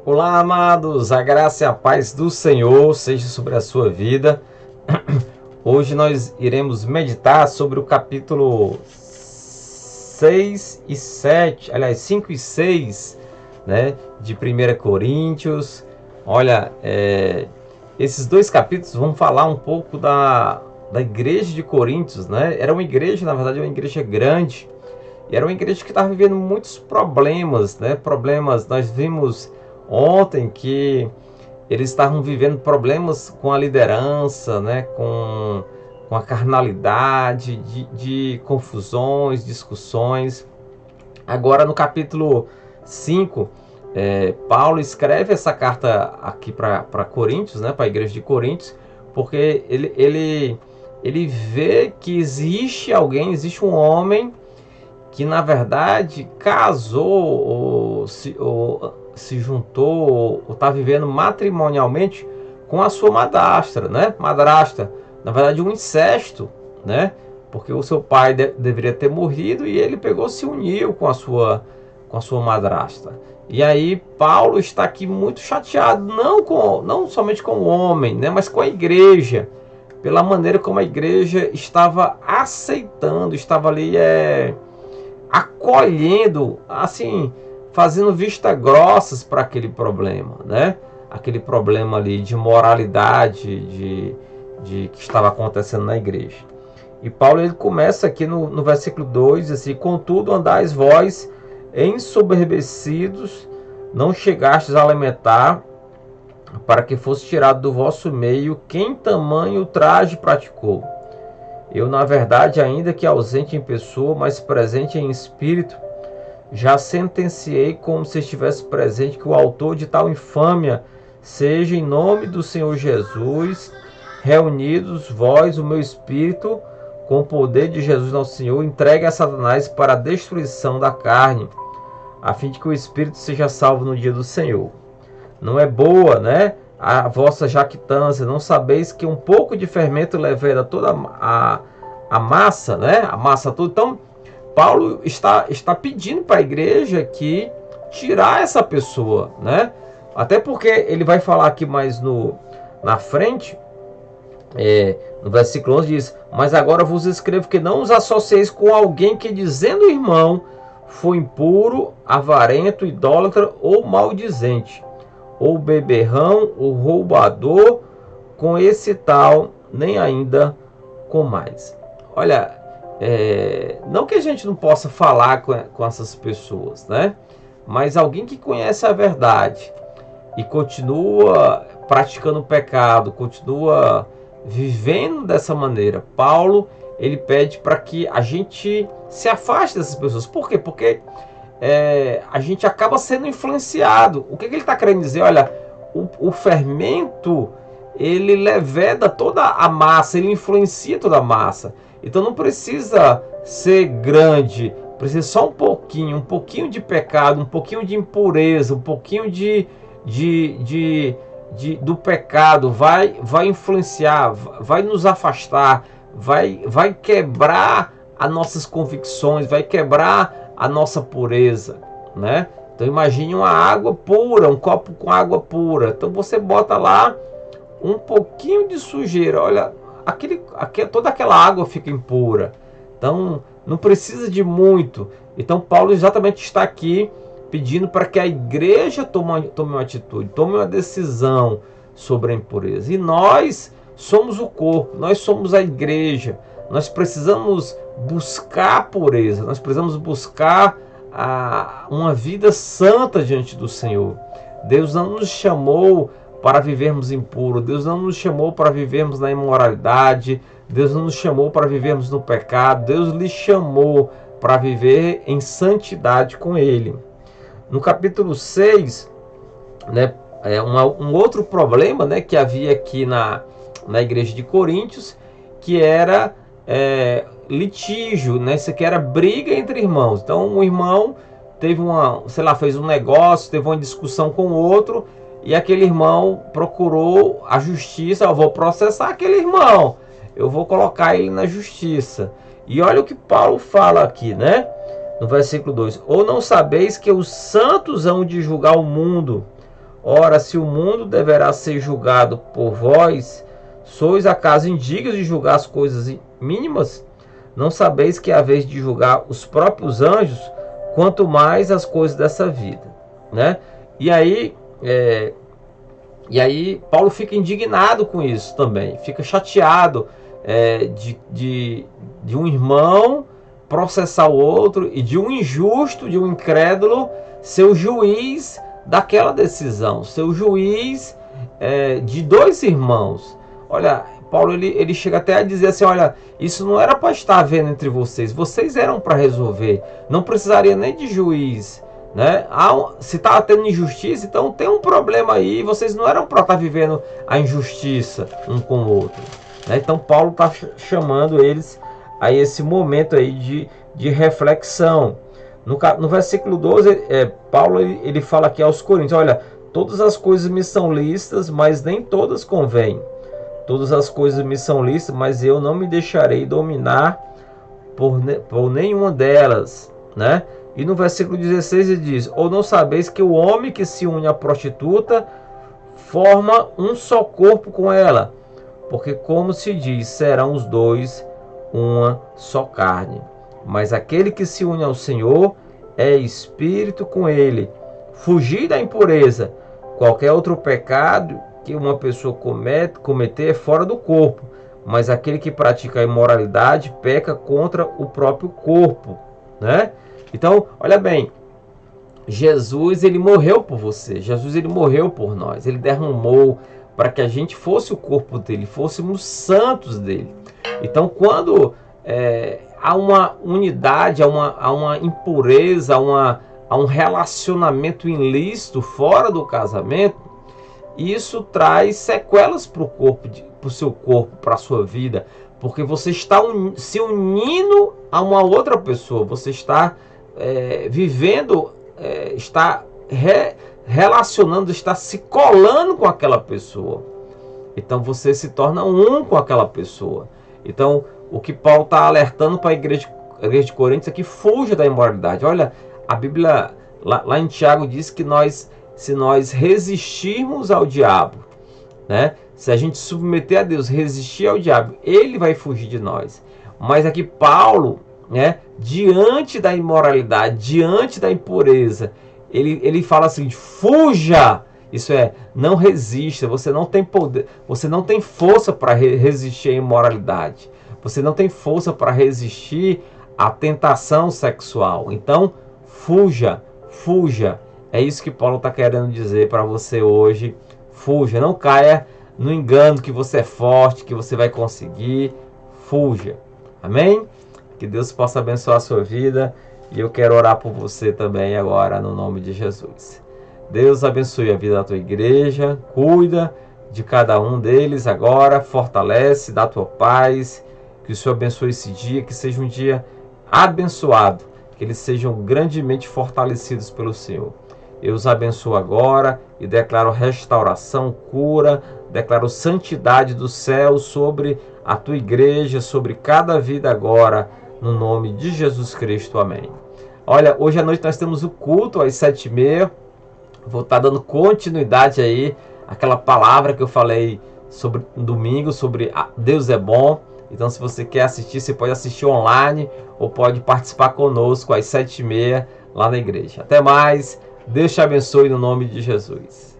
Olá, amados, a graça e a paz do Senhor seja sobre a sua vida. Hoje nós iremos meditar sobre o capítulo 6 e 7, aliás, 5 e 6, né, de 1 Coríntios. Olha, esses dois capítulos vão falar um pouco da igreja de Coríntios, né? Era uma igreja, na verdade, uma igreja grande, e era uma igreja que estava vivendo muitos problemas, né? Nós vimos ontem que eles estavam vivendo problemas com a liderança, né? Com a carnalidade, de confusões, discussões. Agora no capítulo 5, Paulo escreve essa carta aqui para Coríntios, né? Para a igreja de Coríntios, porque ele vê que existe um homem que na verdade casou ou se juntou ou está vivendo matrimonialmente com a sua madrasta, né? Madrasta, na verdade um incesto, né? Porque o seu pai deveria ter morrido e ele se uniu com a sua madrasta. E aí Paulo está aqui muito chateado, não somente com o homem, né? Mas com a igreja, pela maneira como a igreja estava aceitando, estava ali acolhendo, assim, fazendo vista grossas para aquele problema, né? Aquele problema ali de moralidade de que estava acontecendo na igreja. E Paulo ele começa aqui no versículo 2, assim: contudo andais vós ensoberbecidos, não chegastes a lamentar, para que fosse tirado do vosso meio quem tamanho traje praticou. Eu, na verdade, ainda que ausente em pessoa, mas presente em espírito, já sentenciei como se estivesse presente que o autor de tal infâmia seja, em nome do Senhor Jesus, reunidos vós, o meu espírito, com o poder de Jesus nosso Senhor, entregue a Satanás para a destruição da carne, a fim de que o espírito seja salvo no dia do Senhor. Não é boa, né, a vossa jactância, não sabeis que um pouco de fermento leveda toda a massa, né, a massa toda. Então, Paulo está pedindo para a igreja que tirar essa pessoa, né, até porque ele vai falar aqui mais na frente, no versículo 11 diz: mas agora vos escrevo que não os associeis com alguém que, dizendo irmão, foi impuro, avarento, idólatra ou maldizente, ou beberrão, ou roubador, com esse tal, nem ainda com mais. Olha, não que a gente não possa falar com essas pessoas, né? Mas alguém que conhece a verdade e continua praticando o pecado, continua vivendo dessa maneira, Paulo ele pede para que a gente se afaste dessas pessoas. Por quê? Porque a gente acaba sendo influenciado. O que ele está querendo dizer? Olha, o fermento ele leveda toda a massa, ele influencia toda a massa. Então não precisa ser grande, precisa só um pouquinho de pecado, um pouquinho de impureza, um pouquinho do pecado vai influenciar, vai nos afastar, vai quebrar as nossas convicções, vai quebrar a nossa pureza, né? Então imagine uma água pura, um copo com água pura. Então você bota lá um pouquinho de sujeira, olha, toda aquela água fica impura. Então não precisa de muito. Então Paulo exatamente está aqui pedindo para que a igreja tome uma atitude, tome uma decisão sobre a impureza. E nós somos o corpo, nós somos a igreja. Nós precisamos buscar a pureza, nós precisamos buscar uma vida santa diante do Senhor. Deus não nos chamou para vivermos impuro, Deus não nos chamou para vivermos na imoralidade, Deus não nos chamou para vivermos no pecado, Deus lhe chamou para viver em santidade com Ele. No capítulo 6, né, um outro problema, né, que havia aqui na igreja de Coríntios, que era litígio, né? Isso aqui era briga entre irmãos. Então um irmão fez um negócio, teve uma discussão com o outro, e aquele irmão procurou a justiça: eu vou processar aquele irmão, eu vou colocar ele na justiça. E olha o que Paulo fala aqui, né? No versículo 2: ou não sabeis que os santos hão de julgar o mundo? Ora, se o mundo deverá ser julgado por vós, sois acaso indignos de julgar as coisas mínimas? Não sabeis que é a vez de julgar os próprios anjos, quanto mais as coisas dessa vida, né? E aí, Paulo fica indignado com isso também, fica chateado de um irmão processar o outro e de um injusto, de um incrédulo, ser o juiz daquela decisão, ser o juiz de dois irmãos. Olha, Paulo ele chega até a dizer assim, olha, isso não era para estar havendo entre vocês, vocês eram para resolver, não precisaria nem de juiz, né? Se estava tendo injustiça, então tem um problema aí, vocês não eram para estar vivendo a injustiça um com o outro, né? Então Paulo está chamando eles a esse momento aí de reflexão. No versículo 12, Paulo ele fala aqui aos Coríntios, olha, todas as coisas me são lícitas, mas nem todas convêm. Todas as coisas me são lícitas, mas eu não me deixarei dominar por nenhuma delas, né? E no versículo 16 ele diz, ou não sabeis que o homem que se une à prostituta forma um só corpo com ela, porque como se diz, serão os dois uma só carne. Mas aquele que se une ao Senhor é espírito com ele. Fugir da impureza. Qualquer outro pecado que uma pessoa cometer é fora do corpo, mas aquele que pratica a imoralidade peca contra o próprio corpo, né? Então, olha bem, Jesus ele morreu por você, Jesus ele morreu por nós, ele derramou para que a gente fosse o corpo dele, fôssemos santos dele. Então, quando há uma unidade, há uma impureza, há um relacionamento ilícito fora do casamento, isso traz sequelas para o corpo, para o seu corpo, para a sua vida, porque você está se unindo a uma outra pessoa, você está vivendo, está relacionando, está se colando com aquela pessoa. Então você se torna um com aquela pessoa. Então o que Paulo está alertando para a igreja de Coríntios é que fuja da imoralidade. Olha, a Bíblia lá em Tiago diz que se nós resistirmos ao diabo, né? Se a gente submeter a Deus, resistir ao diabo, ele vai fugir de nós. Mas aqui Paulo, né, diante da imoralidade, diante da impureza, ele fala assim, fuja, isso é, não resista, você não tem poder, você não tem força para resistir à imoralidade, você não tem força para resistir à tentação sexual, então fuja, fuja, é isso que Paulo está querendo dizer para você hoje, fuja, não caia no engano que você é forte, que você vai conseguir, fuja, amém? Que Deus possa abençoar a sua vida. E eu quero orar por você também agora, no nome de Jesus. Deus abençoe a vida da tua igreja. Cuida de cada um deles agora. Fortalece, dá a tua paz. Que o Senhor abençoe esse dia. Que seja um dia abençoado. Que eles sejam grandemente fortalecidos pelo Senhor. Eu os abençoo agora e declaro restauração, cura. Declaro santidade do céu sobre a tua igreja, sobre cada vida agora. No nome de Jesus Cristo, amém. Olha, hoje à noite nós temos o culto às 7h30. Vou estar dando continuidade aí àquela palavra que eu falei sobre no domingo, sobre Deus é bom. Então, se você quer assistir, você pode assistir online ou pode participar conosco às 7h30 lá na igreja. Até mais. Deus te abençoe no nome de Jesus.